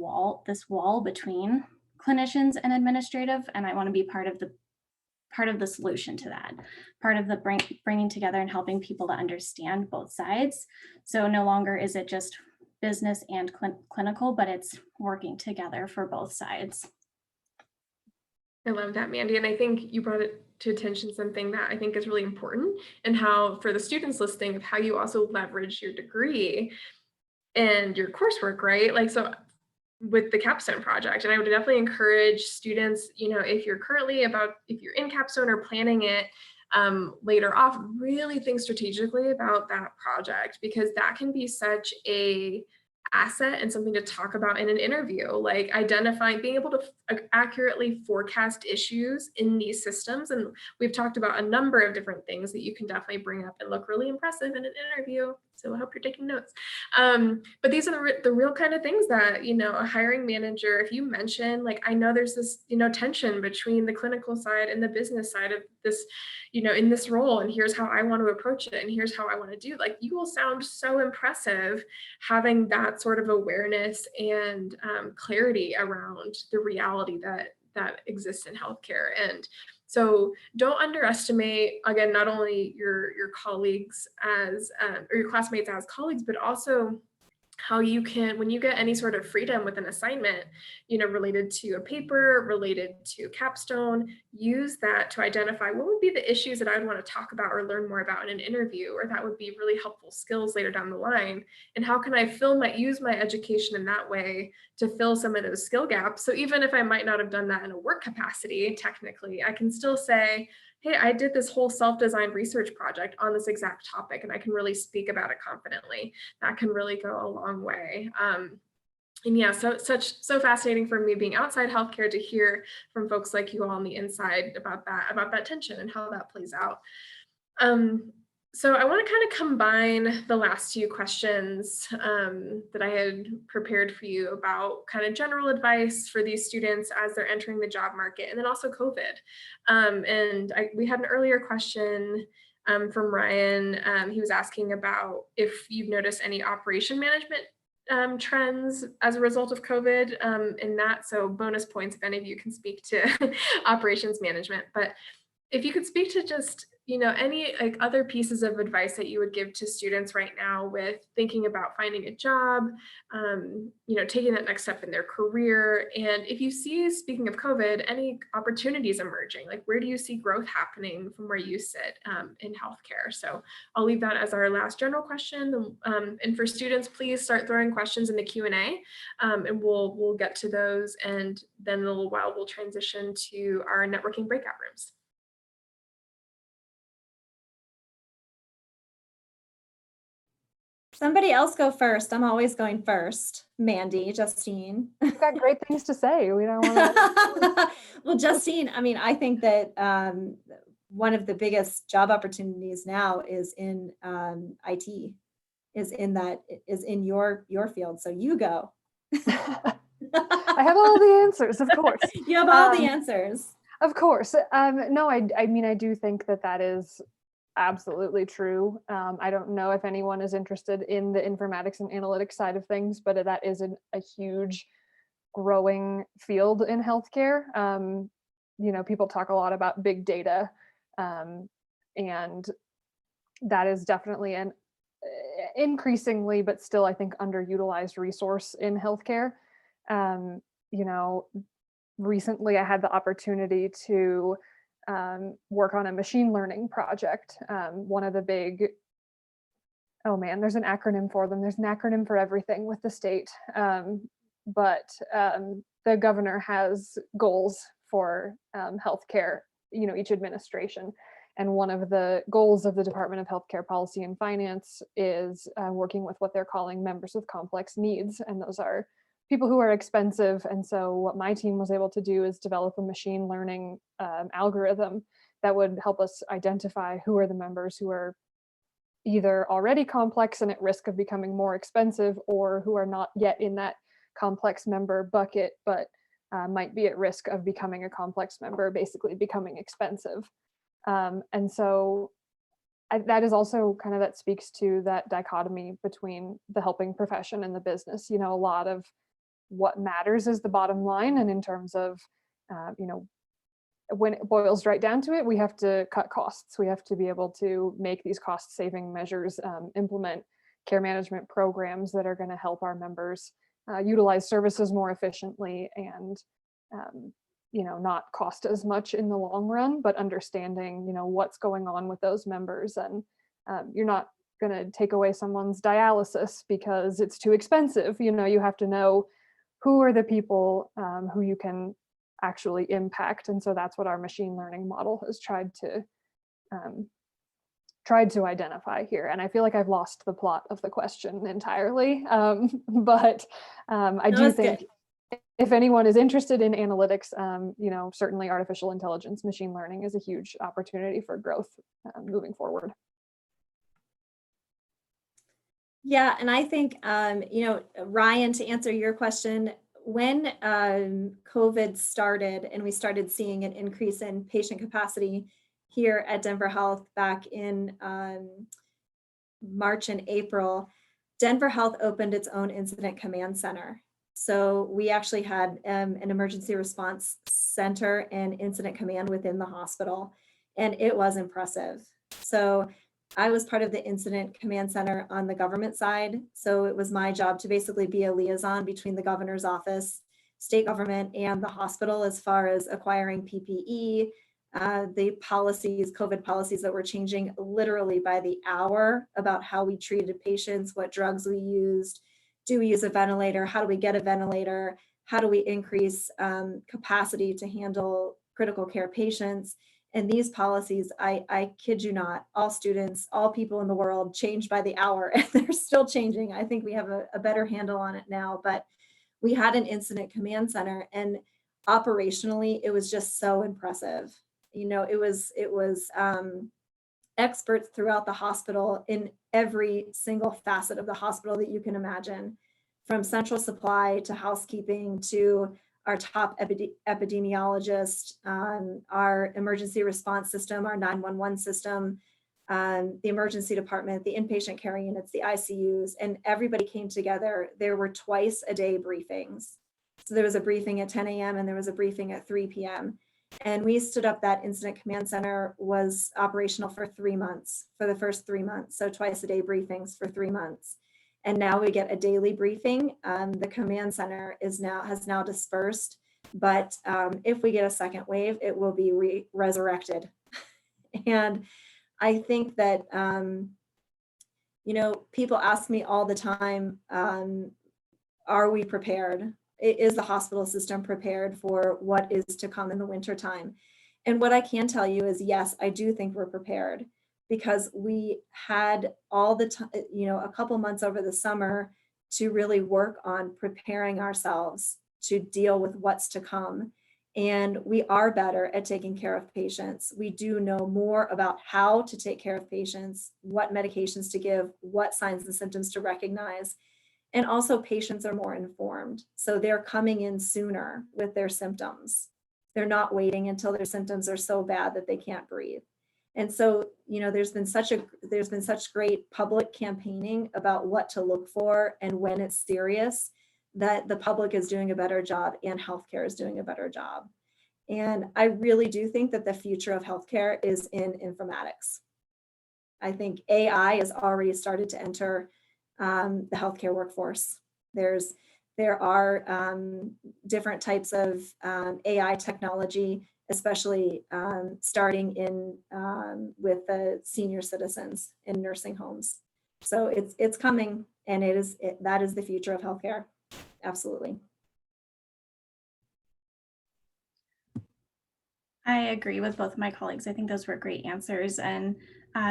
this wall between clinicians and administrative, and I want to be part of the solution to that, part of the bringing together and helping people to understand both sides. So no longer is it just business and clinical, but it's working together for both sides. I love that, Mandy. And I think you brought it to attention something that I think is really important, and how for the students listening, of how you also leverage your degree and your coursework, right? Like, so with the capstone project, and I would definitely encourage students, if you're in capstone or planning it later off, really think strategically about that project, because that can be such a asset and something to talk about in an interview, like being able to accurately forecast issues in these systems. And we've talked about a number of different things that you can definitely bring up and look really impressive in an interview. So I hope you're taking notes. But these are the real kind of things that, a hiring manager, if you mention, like, I know there's this, tension between the clinical side and the business side of this, in this role, and here's how I want to approach it, and here's how I want to do, like, you will sound so impressive having that sort of awareness and clarity around the reality that exists in healthcare. And so don't underestimate, again, not only your colleagues as or your classmates as colleagues, but also how you can, when you get any sort of freedom with an assignment, related to a paper, related to capstone, use that to identify what would be the issues that I would want to talk about or learn more about in an interview, or that would be really helpful skills later down the line. And how can I use my education in that way to fill some of those skill gaps? So even if I might not have done that in a work capacity, technically, I can still say, hey, I did this whole self-designed research project on this exact topic, and I can really speak about it confidently. That can really go a long way. And yeah, so fascinating for me being outside healthcare to hear from folks like you all on the inside about that tension and how that plays out. So I want to kind of combine the last few questions that I had prepared for you about kind of general advice for these students as they're entering the job market, and then also COVID. We had an earlier question from Ryan. He was asking about if you've noticed any operation management trends as a result of COVID in that. So bonus points if any of you can speak to operations management. But if you could speak to just, any like other pieces of advice that you would give to students right now with thinking about finding a job, taking that next step in their career. And if you see, speaking of COVID, any opportunities emerging, like where do you see growth happening from where you sit in healthcare? So I'll leave that as our last general question. And for students, please start throwing questions in the Q&A, and we'll get to those. And then in a little while, we'll transition to our networking breakout rooms. Somebody else go first. I'm always going first. Mandy, Justine. You've got great things to say. We don't want to. Well, Justine, I mean, I think that one of the biggest job opportunities now is in IT, is in your field. So you go. I have all the answers, of course. You have all the answers. Of course. No, I mean, I do think that is absolutely true. I don't know if anyone is interested in the informatics and analytics side of things, but that is a huge growing field in healthcare. People talk a lot about big data, and that is definitely an increasingly, but still, I think, underutilized resource in healthcare. Recently I had the opportunity to work on a machine learning project. One of the big, there's an acronym for them. There's an acronym for everything with the state. But the governor has goals for healthcare, each administration. And one of the goals of the Department of Healthcare Policy and Finance is working with what they're calling members with complex needs. And those are people who are expensive. And so what my team was able to do is develop a machine learning algorithm that would help us identify who are the members who are either already complex and at risk of becoming more expensive, or who are not yet in that complex member bucket, but might be at risk of becoming a complex member, basically becoming expensive. And so that is also kind of, that speaks to that dichotomy between the helping profession and the business. A lot of what matters is the bottom line. And in terms of, when it boils right down to it, we have to cut costs. We have to be able to make these cost saving measures, implement care management programs that are going to help our members utilize services more efficiently and, not cost as much in the long run, but understanding, what's going on with those members. And you're not going to take away someone's dialysis because it's too expensive. You have to know who are the people who you can actually impact. And so that's what our machine learning model has tried to identify here. And I feel like I've lost the plot of the question entirely. But I do think if anyone is interested in analytics, certainly artificial intelligence, machine learning is a huge opportunity for growth moving forward. Yeah, and I think, Ryan, to answer your question, when COVID started and we started seeing an increase in patient capacity here at Denver Health back in March and April, Denver Health opened its own incident command center. So we actually had an emergency response center and incident command within the hospital, and it was impressive. So I was part of the incident command center on the government side. So it was my job to basically be a liaison between the governor's office, state government, and the hospital as far as acquiring PPE, the policies, COVID policies that were changing literally by the hour about how we treated patients, what drugs we used, do we use a ventilator, how do we get a ventilator, how do we increase capacity to handle critical care patients. And these policies, I kid you not, all students, all people in the world change by the hour, and they're still changing. I think we have a better handle on it now, but we had an incident command center, and operationally, it was just so impressive. It was experts throughout the hospital in every single facet of the hospital that you can imagine, from central supply to housekeeping to our top epidemiologist, our emergency response system, our 911 system, the emergency department, the inpatient care units, the ICUs, and everybody came together. There were twice a day briefings. So there was a briefing at 10 a.m. and there was a briefing at 3 p.m. And we stood up that incident command center, was operational for 3 months, for the first 3 months. So twice a day briefings for 3 months. And now we get a daily briefing. The command center has now dispersed, but if we get a second wave, it will be resurrected. And I think that, people ask me all the time, are we prepared? Is the hospital system prepared for what is to come in the wintertime? And what I can tell you is, yes, I do think we're prepared, because we had all the time, a couple months over the summer to really work on preparing ourselves to deal with what's to come. And we are better at taking care of patients. We do know more about how to take care of patients, what medications to give, what signs and symptoms to recognize. And also patients are more informed. So they're coming in sooner with their symptoms. They're not waiting until their symptoms are so bad that they can't breathe. And so, there's been such great public campaigning about what to look for and when it's serious, that the public is doing a better job and healthcare is doing a better job. And I really do think that the future of healthcare is in informatics. I think AI has already started to enter the healthcare workforce. There are different types of AI technology, especially starting in with the senior citizens in nursing homes. So it's coming, and that is the future of healthcare. Absolutely. I agree with both of my colleagues. I think those were great answers. And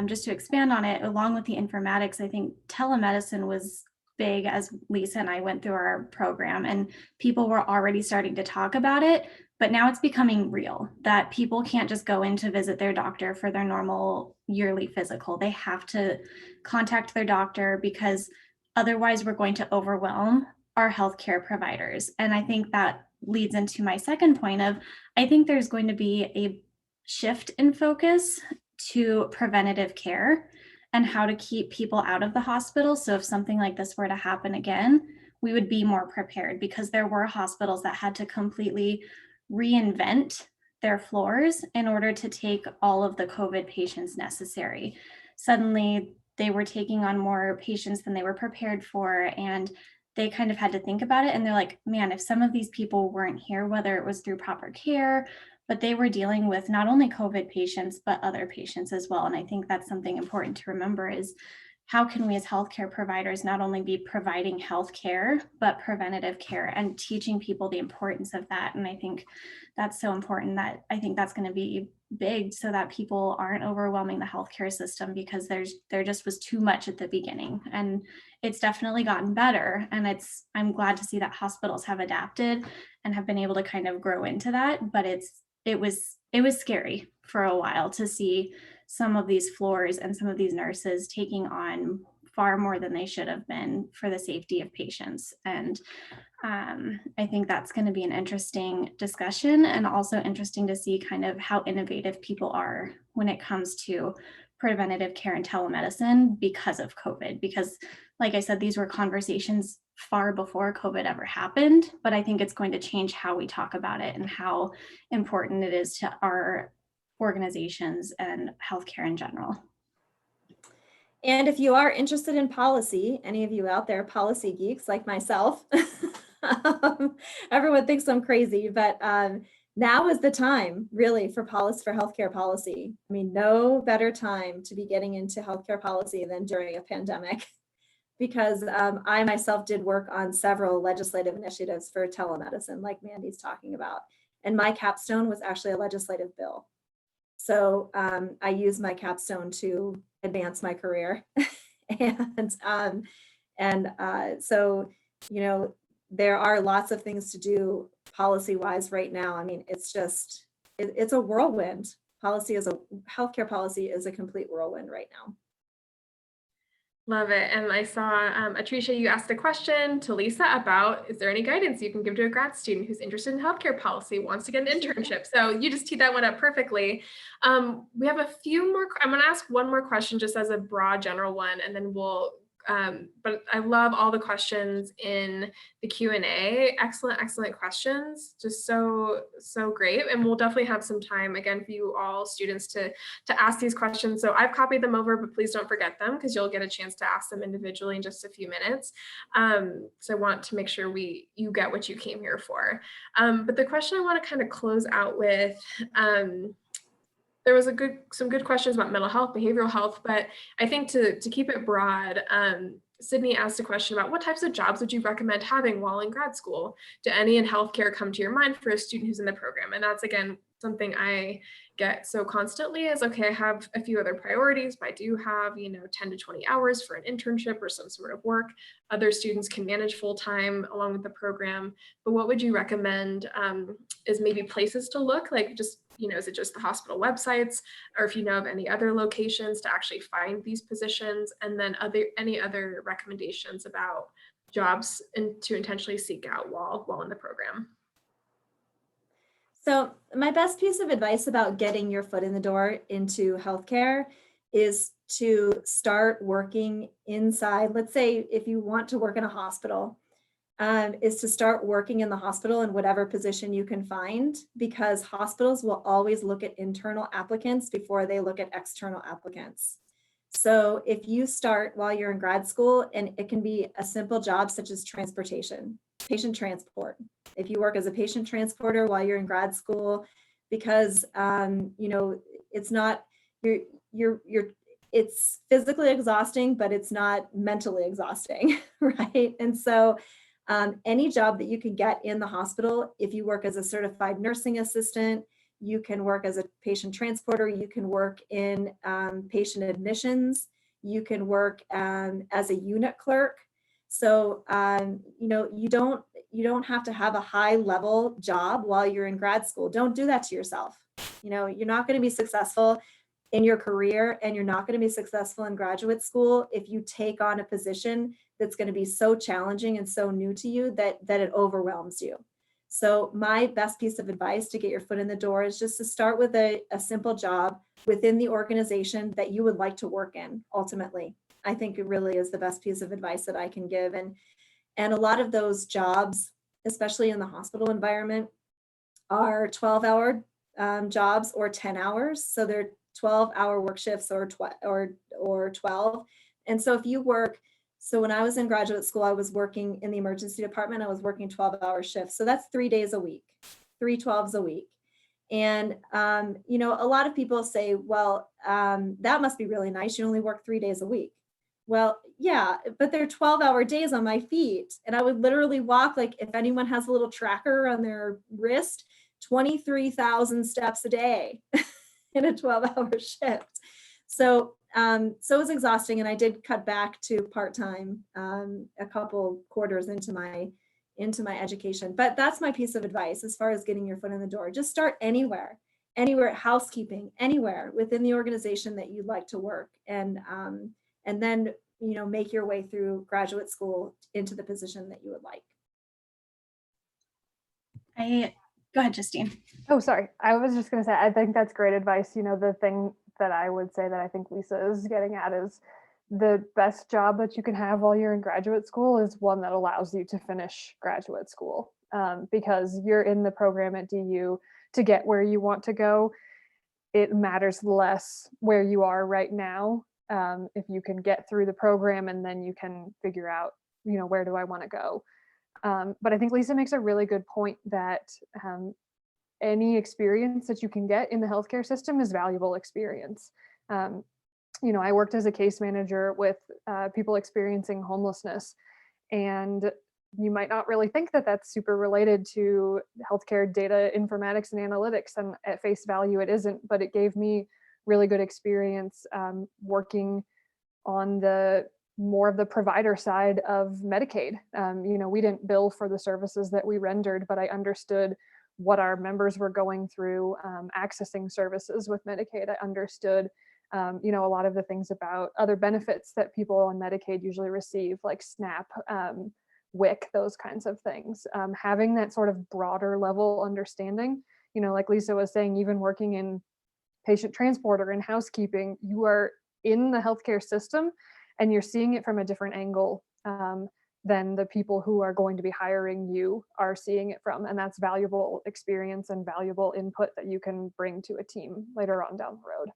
just to expand on it, along with the informatics, I think telemedicine was big as Lisa and I went through our program, and people were already starting to talk about it, but now it's becoming real, that people can't just go in to visit their doctor for their normal yearly physical. They have to contact their doctor, because otherwise we're going to overwhelm our healthcare providers. And I think that leads into my second point of, I think there's going to be a shift in focus to preventative care and how to keep people out of the hospital. So if something like this were to happen again, we would be more prepared, because there were hospitals that had to completely reinvent their floors in order to take all of the COVID patients necessary. Suddenly, they were taking on more patients than they were prepared for, and they kind of had to think about it. And they're like, man, if some of these people weren't here, whether it was through proper care, but they were dealing with not only COVID patients, but other patients as well. And I think that's something important to remember, is how can we as healthcare providers not only be providing healthcare, but preventative care, and teaching people the importance of that. And I think that's so important, that I think that's going to be big, so that people aren't overwhelming the healthcare system, because there just was too much at the beginning, and it's definitely gotten better. And I'm glad to see that hospitals have adapted and have been able to kind of grow into that. But it was scary for a while to see some of these floors and some of these nurses taking on far more than they should have been for the safety of patients. And I think that's going to be an interesting discussion, and also interesting to see kind of how innovative people are when it comes to preventative care and telemedicine because of COVID. Because, like I said, these were conversations far before COVID ever happened, but I think it's going to change how we talk about it and how important it is to our organizations and healthcare in general. And if you are interested in policy, any of you out there, policy geeks like myself, everyone thinks I'm crazy, but now is the time really for healthcare policy. I mean, no better time to be getting into healthcare policy than during a pandemic, because I myself did work on several legislative initiatives for telemedicine, like Mandy's talking about. And my capstone was actually a legislative bill. So I used my capstone to advance my career. So, you know, there are lots of things to do policy-wise right now. I mean, it's a whirlwind. Healthcare policy is a complete whirlwind right now. Love it. And I saw, Atrisha, you asked a question to Lisa about, is there any guidance you can give to a grad student who's interested in healthcare policy, wants to get an internship? So you just teed that one up perfectly. We have a few more, I'm going to ask one more question just as a broad general one, and then we'll, but I love all the questions in the Q&A. Excellent questions. Just so great. And we'll definitely have some time again for you all students to ask these questions. So I've copied them over, but please don't forget them, because you'll get a chance to ask them individually in just a few minutes. So I want to make sure you get what you came here for. But the question I want to kind of close out with, there was some good questions about mental health, behavioral health, but I think to keep it broad, Sydney asked a question about what types of jobs would you recommend having while in grad school? Do any in healthcare come to your mind for a student who's in the program? And that's, again, something I get so constantly is, okay, I have a few other priorities, but I do have, 10 to 20 hours for an internship or some sort of work. Other students can manage full-time along with the program. But what would you recommend is maybe places to look, like just, is it just the hospital websites, or if you know of any other locations to actually find these positions, and then any other recommendations about jobs and to intentionally seek out while in the program? So my best piece of advice about getting your foot in the door into healthcare is to start working inside. Let's say if you want to work in a hospital, is to start working in the hospital in whatever position you can find, because hospitals will always look at internal applicants before they look at external applicants. So if you start while you're in grad school, and it can be a simple job such as transportation, patient transport. If you work as a patient transporter while you're in grad school, because it's not it's physically exhausting, but it's not mentally exhausting, right? And so any job that you can get in the hospital, if you work as a certified nursing assistant, you can work as a patient transporter, you can work in patient admissions, you can work as a unit clerk. So, you don't have to have a high level job while you're in grad school. Don't do that to yourself. You're not going to be successful in your career, and you're not going to be successful in graduate school if you take on a position that's going to be so challenging and so new to you that it overwhelms you. So my best piece of advice to get your foot in the door is just to start with a simple job within the organization that you would like to work in ultimately. I think it really is the best piece of advice that I can give. And And a lot of those jobs, especially in the hospital environment, are 12-hour jobs or 10 hours. So they're 12-hour work shifts or 12. And so if you work, so when I was in graduate school, I was working in the emergency department. I was working 12-hour shifts. So that's 3 days a week, 3 12s a week. And, you know, a lot of people say, well, that must be really nice. You only work 3 days a week. Well, yeah, but they're 12-hour days on my feet. And I would literally walk, like if anyone has a little tracker on their wrist, 23,000 steps a day in a 12-hour shift. So, so it was exhausting, and I did cut back to part-time a couple quarters into my education. But that's my piece of advice as far as getting your foot in the door. Just start anywhere, housekeeping, anywhere within the organization that you'd like to work, and then, you know, make your way through graduate school into the position that you would like. Go ahead, Justine. Oh, sorry. I was just going to say, I think that's great advice. You know, the thing that I would say that I think Lisa is getting at is the best job that you can have while you're in graduate school is one that allows you to finish graduate school, because you're in the program at DU to get where you want to go. It matters less where you are right now. If you can get through the program and then you can figure out, you know, where do I want to go? But I think Lisa makes a really good point that any experience that you can get in the healthcare system is valuable experience. You know, I worked as a case manager with people experiencing homelessness, and you might not really think that that's super related to healthcare data informatics and analytics, and at face value it isn't, but it gave me really good experience working on the more of the provider side of Medicaid. You know, we didn't bill for the services that we rendered, but I understood what our members were going through accessing services with Medicaid. I understood, you know, a lot of the things about other benefits that people on Medicaid usually receive, like SNAP, WIC, those kinds of things. Having that sort of broader level understanding, you know, like Lisa was saying, even working in patient transport or in housekeeping, you are in the healthcare system and you're seeing it from a different angle than the people who are going to be hiring you are seeing it from. And that's valuable experience and valuable input that you can bring to a team later on down the road.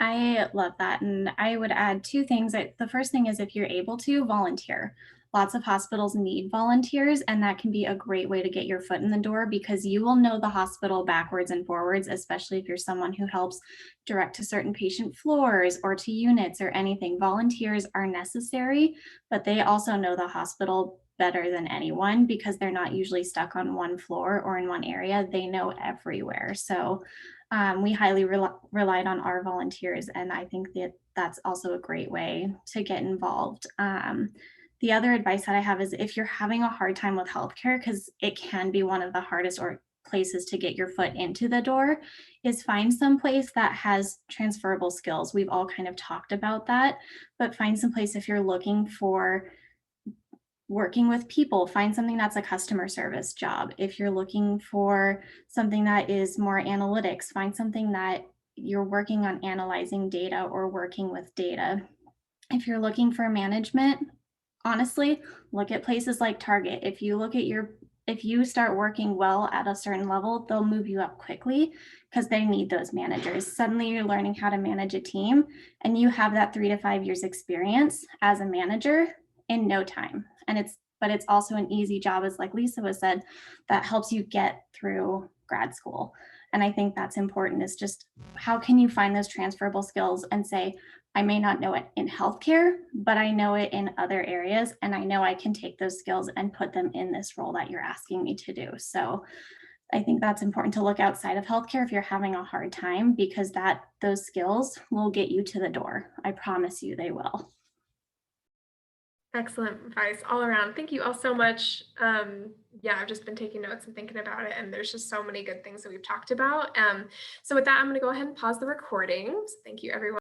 I love that. And I would add two things. The first thing is, if you're able to, volunteer. Lots of hospitals need volunteers, and that can be a great way to get your foot in the door, because you will know the hospital backwards and forwards, especially if you're someone who helps direct to certain patient floors or to units or anything. Volunteers are necessary, but they also know the hospital better than anyone because they're not usually stuck on one floor or in one area. They know everywhere. So we highly relied on our volunteers, and I think that that's also a great way to get involved. The other advice that I have is, if you're having a hard time with healthcare, because it can be one of the hardest places to get your foot into the door, is find some place that has transferable skills. We've all kind of talked about that, but find some place, if you're looking for working with people, find something that's a customer service job. If you're looking for something that is more analytics, find something that you're working on analyzing data or working with data. If you're looking for management, honestly, look at places like Target. If you start working well at a certain level, they'll move you up quickly because they need those managers. Suddenly you're learning how to manage a team, and you have that 3 to 5 years experience as a manager in no time. But it's also an easy job, as like Lisa was said, that helps you get through grad school. And I think that's important, is just how can you find those transferable skills and say, I may not know it in healthcare, but I know it in other areas, and I know I can take those skills and put them in this role that you're asking me to do. So I think that's important to look outside of healthcare if you're having a hard time, because those skills will get you to the door. I promise you they will. Excellent advice all around. Thank you all so much. Yeah, I've just been taking notes and thinking about it, and there's just so many good things that we've talked about. So with that, I'm going to go ahead and pause the recording. So thank you, everyone.